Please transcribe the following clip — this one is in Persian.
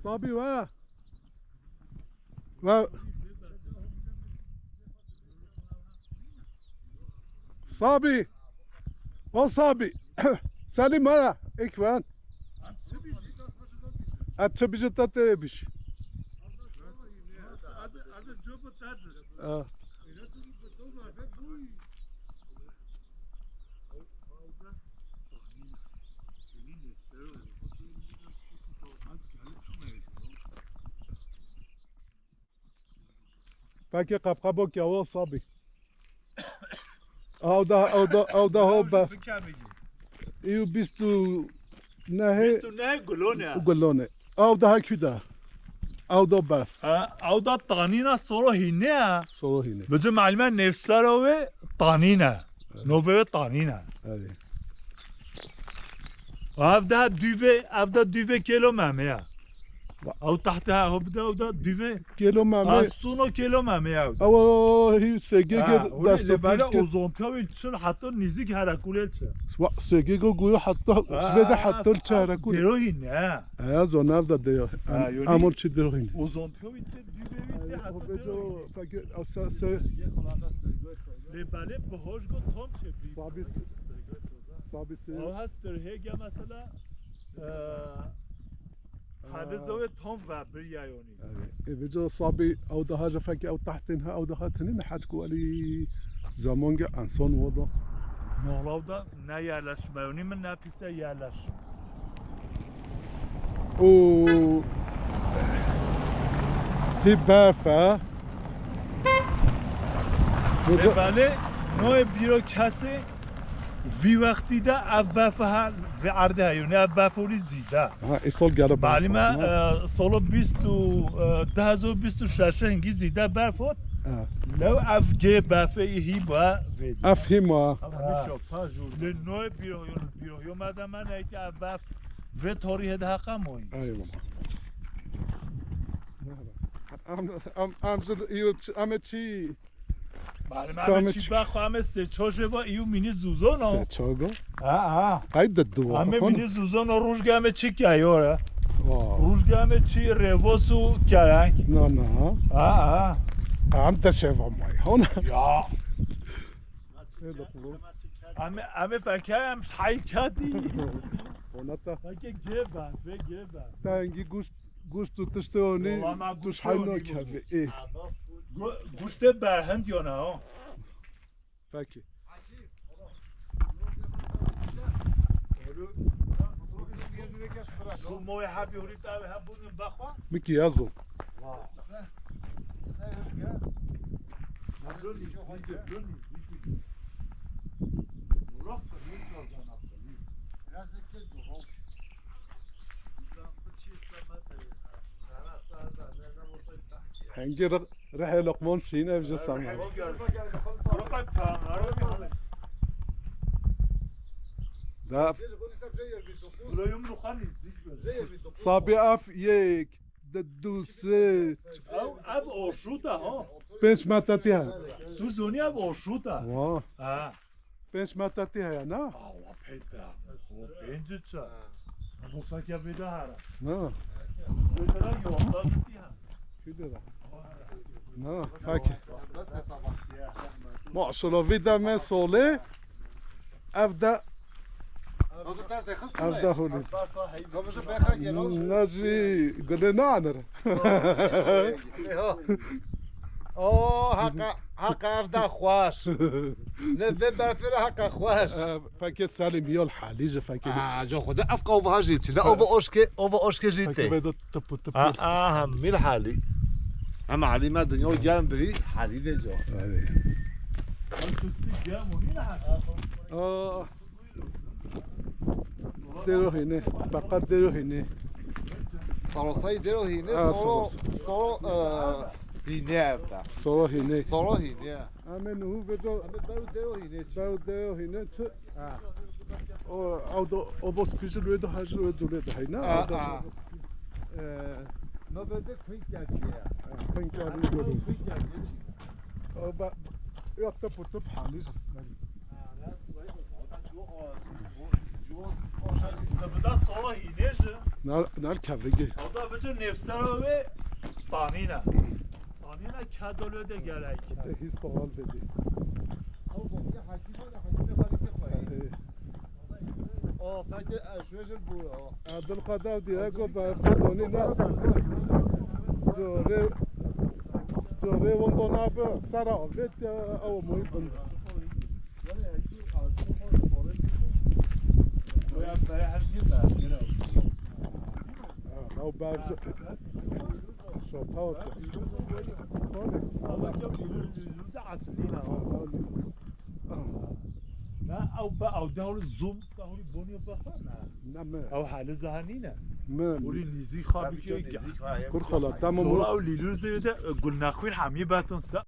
صابي وين؟ و صابي صابي سليم وين؟ اكوان اتشبيش تاتبيش فاكي قبقبوك يا صابي او ده هو ايو بيستو نهي قلوني او ده كده او ده باف او ده طانينا صورو هنا صورو هنا بجو معلمة نفسروه طانينا نوفي طانينا وابدا دوفي كيلو ماميا او تحتها هو بدا دوفي كيلو مامي سونو كيلو ماميا او هي سيجي دستو بالا اوزونتاوي تشل حتى نيزيك هراكولل سيجيجو قولوا حتى سويدا حتى الشهركول ديرو هنا زوناف دا ديرو امون شي ديرو هنا اوزونتاوي دوفي بجو فاكر او لي بالي بهوش گو تام چبی صابي او هست هيجا مثلا هذا زاوية تام و بريايوني بجو صابي او ده حاجه فاكر او تحتنها او ده هاتنين حدكو علي زمانجا انسان وضع نولاو دا نه یالش میونی من نپیسه یالش او هی برفه بله نوع بیرو کسی وی وقتی دا ابفه ها و عرده هیونه ابفه ولی زیده ایسال گره برفه بله من سالو 2026 هنگی زیده برفت لو افگه بفه هی با ویدی افهمه لنوع بیروهیون مدام من ایتی ابف و تاریه ده حقا موی ایوه ام چی بله من چی بخو همه سه چاشه با ایو مینی زوزان سه چاگو؟ قید دو همه مینی زوزان و روشگه همه چی که ایاره روشگه همه چی رواس و کرنگ نه هم دشوه مای هون یا همه فکر هم حیکتی فکر گبن تنگی گوشت تو تشتونی توش حینا کلوه ای گوشت برهند یا نه فکر موی حبی هوری تاوی هم بودیم بخوا میکی ازو هنگی رح لقمان سینه بجا سامن داف صابي اف یک دو سه اب آشوتا ها پنج متتی ها تو زونی اب آشوتا واه پنج متتی ها نه آوا پیدا خوب پنج چا ابو فکر بیده هره نه بیده یوانده دیتی ها کی دیده نه فکر ماشالله ویده من ساله افده افده هولی نجی گله نعنره حق افده خوش نفه برفره حق خوش فکر سلیم یال حالیجه فکر جا خدا افقا اوه ها جیتی لا اوه اشکه جیته فکر بیده تپو هم میل حالی اما حالی ما دنیا گرم بری حالی به جا درو هینه فقط درو هینه ساراسای درو هینه سارو هینه افته سارا هینه سارا هینه همه نهو بجا برو درو هینه برو درو هینه چه او دو پیش روی دو هج روی دوله ده هینه ما بده کویک گردیه کویک گردیه او با یاکتا پرتب حالیش ده سالا هینه شه نال كافيجي هذا بچه نفسرا و طانینا کدالو ده گلک هي سوال بدي فاكر اشواج البورا عبد القادر دياغو بفضوني لا جوري وندونابا سارا فيت او مويبن او بعد شو تاوت نه او داول زوم داولی بونی بخنا نعم او حال زهنینه ما ولی لیزی خوابی که كل خلا تمام او لیلو زیده گل نخوین همی باتون